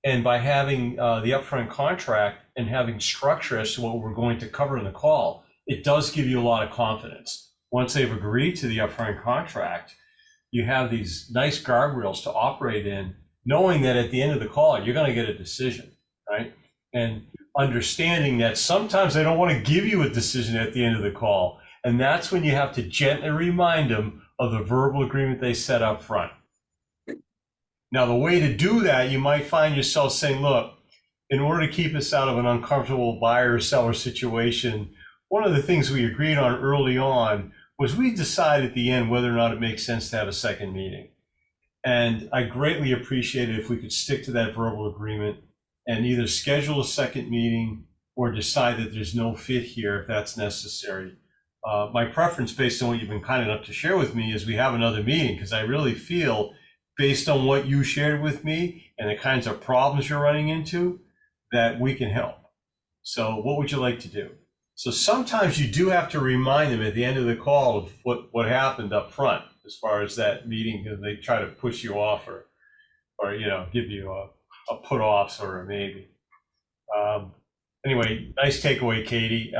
And by having the upfront contract and having structure as to what we're going to cover in the call, it does give you a lot of confidence. Once they've agreed to the upfront contract, you have these nice guardrails to operate in, knowing that at the end of the call, you're going to get a decision, right? And understanding that sometimes they don't want to give you a decision at the end of the call. And that's when you have to gently remind them of the verbal agreement they set up front. Now, the way to do that, you might find yourself saying, look, in order to keep us out of an uncomfortable buyer or seller situation, one of the things we agreed on early on was we decide at the end whether or not it makes sense to have a second meeting. And I greatly appreciate it if we could stick to that verbal agreement and either schedule a second meeting or decide that there's no fit here if that's necessary. My preference, based on what you've been kind enough to share with me, is we have another meeting, because I really feel, based on what you shared with me and the kinds of problems you're running into, that we can help. So what would you like to do? So sometimes you do have to remind them at the end of the call of what happened up front as far as that meeting, because they try to push you off or give you a put off or a maybe. Anyway, nice takeaway, Katie.